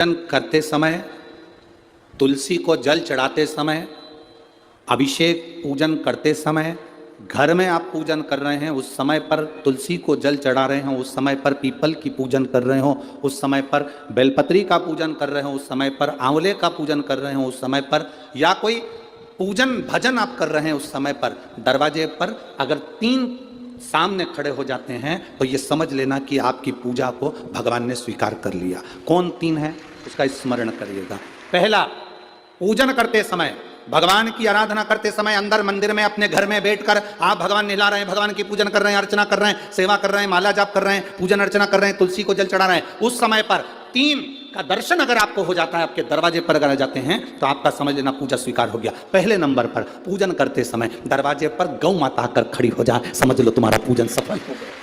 पूजन करते समय, तुलसी को जल चढ़ाते समय, अभिषेक पूजन करते समय, घर में आप पूजन कर रहे हैं उस समय पर तुलसी को जल चढ़ा रहे हो, उस समय पर पीपल की पूजन कर रहे हो, उस समय पर बेलपत्री का पूजन कर रहे हो, उस समय पर आंवले का पूजन कर रहे हो, उस समय पर या कोई पूजन भजन आप कर रहे हैं उस समय पर दरवाजे पर अगर 3 सामने खड़े हो जाते हैं तो ये समझ लेना कि आपकी पूजा को भगवान ने स्वीकार कर लिया। कौन 3 है उसका स्मरण करिएगा। पहला, पूजन करते समय, भगवान की आराधना करते समय अंदर मंदिर में अपने घर में बैठकर आप भगवान निला रहे हैं, भगवान की पूजन कर रहे हैं, अर्चना कर रहे हैं, सेवा कर रहे हैं, माला जाप कर रहे हैं, पूजन अर्चना कर रहे हैं, तुलसी को जल चढ़ा रहे हैं, उस समय पर 3 का दर्शन अगर आपको हो जाता है, आपके दरवाजे पर अगर आ जाते हैं तो आपका समझ लेना पूजा स्वीकार हो गया। पहले नंबर पर पूजन करते समय दरवाजे पर गौ माता आकर खड़ी हो जाए, समझ लो तुम्हारा पूजन सफल हो गया।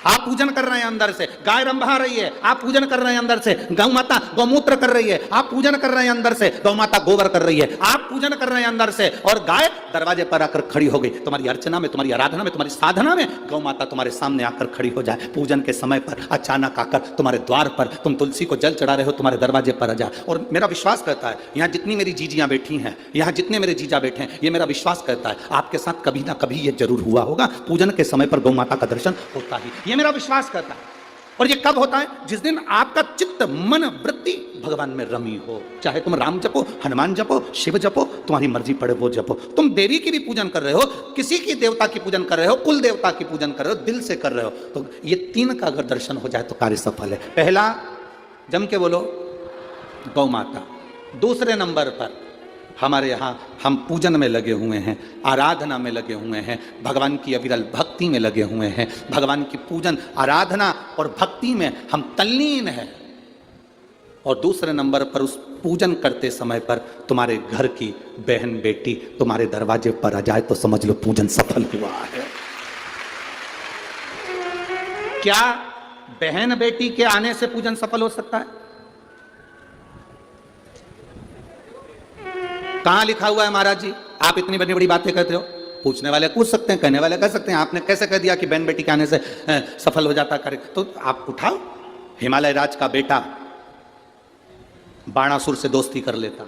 आप पूजन कर रहे हैं अंदर से, गाय रंभा रही है, आप पूजन कर रहे हैं अंदर से, गौ माता गौमूत्र कर रही है, आप पूजन कर रहे हैं अंदर से, गौ माता गोबर कर रही है, आप पूजन कर रहे हैं अंदर से और गाय दरवाजे पर आकर खड़ी हो गई। तुम्हारी अर्चना में, तुम्हारी आराधना में, तुम्हारी साधना में गौ माता तुम्हारे सामने आकर खड़ी हो जाए। पूजन के समय पर अचानक आकर तुम्हारे द्वार पर, तुम तुलसी को जल चढ़ा रहे हो, तुम्हारे दरवाजे पर आ जाए। और मेरा विश्वास करता है यहाँ जितनी मेरी जीजियां बैठी हैं, यहाँ जितने मेरे जीजा बैठे हैं, ये मेरा विश्वास करता है आपके साथ कभी ना कभी ये जरूर हुआ होगा, पूजन के समय पर गौ माता का दर्शन होता ही, ये मेरा विश्वास करता है। और ये कब होता है? जिस दिन आपका चित्त मन वृत्ति भगवान में रमी हो। चाहे तुम राम जपो, हनुमान जपो, शिव जपो, तुम्हारी मर्जी पड़े वो जपो। तुम देवी की भी पूजन कर रहे हो, किसी की देवता की पूजन कर रहे हो, कुल देवता की पूजन कर रहे हो, दिल से कर रहे हो, तो ये 3 का अगर दर्शन हो जाए तो कार्य सफल है। पहला, जम के बोलो, गौ माता। दूसरे नंबर पर हमारे यहाँ हम पूजन में लगे हुए हैं, आराधना में लगे हुए हैं, भगवान की अविरल भक्ति में लगे हुए हैं, भगवान की पूजन, आराधना और भक्ति में हम तल्लीन हैं। और दूसरे नंबर पर उस पूजन करते समय पर तुम्हारे घर की बहन बेटी तुम्हारे दरवाजे पर आ जाए तो समझ लो पूजन सफल हुआ है। क्या बहन बेटी के आने से पूजन सफल हो सकता है? कहां लिखा हुआ है महाराज जी? आप इतनी बड़ी बड़ी बातें कहते हो। पूछने वाले पूछ सकते हैं, कहने वाले कह सकते हैं, आपने कैसे कह दिया कि बहन बेटी के आने से सफल हो जाता कार्य? तो आप उठाओ, हिमालय राज का बेटा बाणासुर से दोस्ती कर लेता,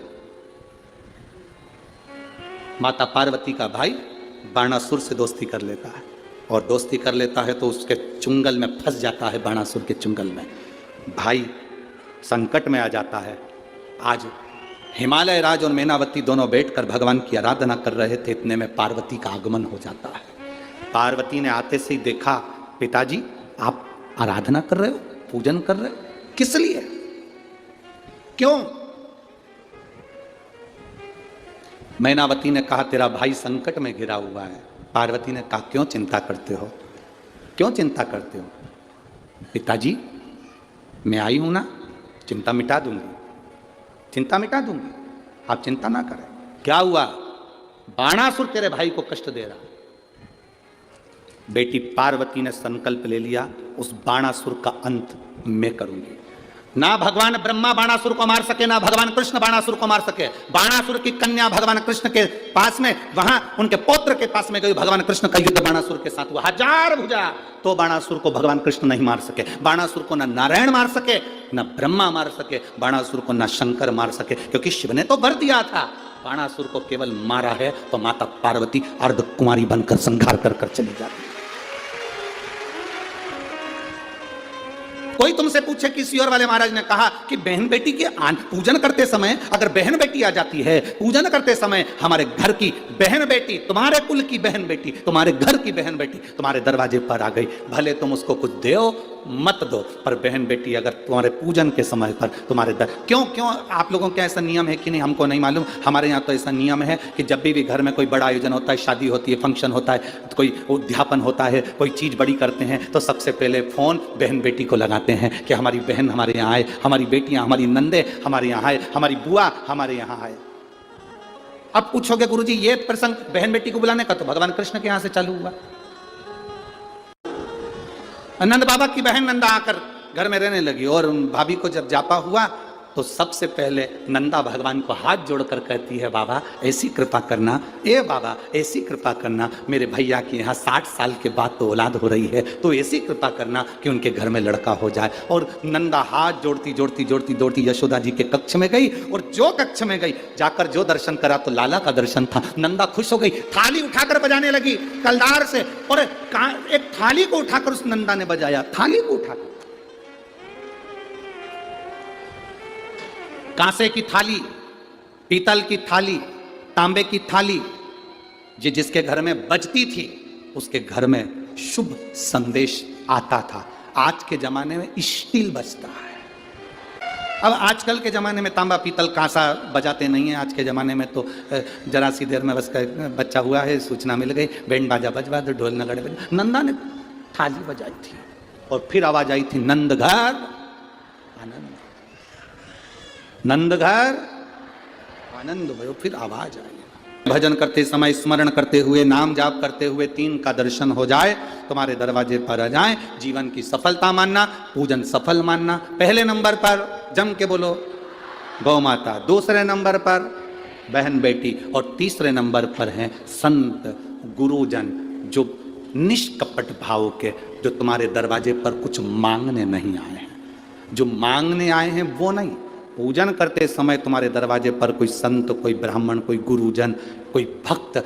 माता पार्वती का भाई बाणासुर से दोस्ती कर लेता है, और दोस्ती कर लेता है तो उसके चुंगल में फंस जाता है, बाणासुर के चुंगल में भाई संकट में आ जाता है। आज हिमालय राज और मैनावती दोनों बैठकर भगवान की आराधना कर रहे थे, इतने में पार्वती का आगमन हो जाता है। पार्वती ने आते से ही देखा, पिताजी आप आराधना कर रहे हो, पूजन कर रहे हो, किस लिए, क्यों? मैनावती ने कहा तेरा भाई संकट में घिरा हुआ है। पार्वती ने कहा क्यों चिंता करते हो, क्यों चिंता करते हो? पिताजी मैं आई हूं ना, चिंता मिटा दूंगी, चिंता मिटा दूंगी, आप चिंता ना करें। क्या हुआ? बाणासुर तेरे भाई को कष्ट दे रहा। बेटी पार्वती ने संकल्प ले लिया, उस बाणासुर का अंत मैं करूंगी। ना भगवान ब्रह्मा बाणासुर को मार सके, ना भगवान कृष्ण बाणासुर को मार सके। बाणासुर की कन्या भगवान कृष्ण के पास में, वहां उनके पौत्र के पास में गई, भगवान कृष्ण का युद्ध बाणासुर के साथ हुआ, 1000 भुजा, तो बाणासुर को भगवान कृष्ण नहीं मार सके। बाणासुर को ना नारायण मार सके, ना ब्रह्मा मार सके, बाणासुर को ना शंकर मार सके, क्योंकि शिव ने तो वर दिया था। बाणासुर को केवल मारा है तो माता पार्वती अर्धकुमारी बनकर संहार कर कर चली जाती। कोई तुमसे पूछे, किसी और वाले महाराज ने कहा कि बहन बेटी के पूजन करते समय अगर बहन बेटी आ जाती है, पूजन करते समय हमारे घर की बहन बेटी, तुम्हारे कुल की बहन बेटी, तुम्हारे घर की बहन बेटी तुम्हारे दरवाजे पर आ गई, भले तुम उसको कुछ दो मत दो, पर बहन बेटी अगर तुम्हारे पूजन के समय पर तुम्हारे क्यों आप लोगों के ऐसा नियम है कि नहीं हमको नहीं मालूम, हमारे यहाँ तो ऐसा नियम है कि जब भी घर में कोई बड़ा आयोजन होता है, शादी होती है, फंक्शन होता है, तो कोई उद्यापन होता है, कोई चीज़ बड़ी करते हैं, तो सबसे पहले फ़ोन बहन बेटी को लगाते हैं कि हमारी बहन हमारे यहाँ आए, हमारी बेटियाँ, हमारी नंदे हमारे यहाँ आए, हमारी बुआ हमारे यहाँ आए। अब पूछोगे गुरुजी ये प्रसंग बहन बेटी को बुलाने का तो भगवान कृष्ण के यहाँ से चालू हुआ। नंद बाबा की बहन नंदा आकर घर में रहने लगी और भाभी को जब जापा हुआ तो सबसे पहले नंदा भगवान को हाथ जोड़कर कहती है, बाबा ऐसी कृपा करना, ए बाबा ऐसी कृपा करना, मेरे भैया के यहाँ 60 साल के बाद तो औलाद हो रही है, तो ऐसी कृपा करना कि उनके घर में लड़का हो जाए। और नंदा हाथ जोड़ती जोड़ती जोड़ती जोड़ती यशोदा जी के कक्ष में गई, और जो कक्ष में गई जाकर जो दर्शन करा तो लाला का दर्शन था। नंदा खुश हो गई, थाली उठाकर बजाने लगी कलदार से, और एक थाली को उठाकर उस नंदा ने बजाया, थाली को उठाकर, कांसे की थाली, पीतल की थाली, तांबे की थाली, जिसके घर में बजती थी उसके घर में शुभ संदेश आता था। आज के जमाने में स्टील बजता है। अब आजकल के ज़माने में तांबा पीतल कांसा बजाते नहीं है। आज के ज़माने में तो जरा सी देर में बस बच्चा हुआ है, सूचना मिल गई, बैंड बाजा बजवा दो, ढोल नगाड़े बजा। नंदा ने थाली बजाई थी और फिर आवाज आई थी, नंद घर आनंद, नंद घर आनंद भयो। फिर आवाज आई, भजन करते समय स्मरण करते हुए, नाम जाप करते हुए 3 का दर्शन हो जाए, तुम्हारे दरवाजे पर आ जाए, जीवन की सफलता मानना, पूजन सफल मानना। पहले नंबर पर जम के बोलो गौ माता, दूसरे नंबर पर बहन बेटी, और तीसरे नंबर पर हैं संत गुरुजन, जो निष्कपट भाव के, जो तुम्हारे दरवाजे पर कुछ मांगने नहीं आए हैं। जो मांगने आए हैं वो नहीं, पूजन करते समय तुम्हारे दरवाजे पर कोई संत, कोई ब्राह्मण, कोई गुरुजन, कोई भक्त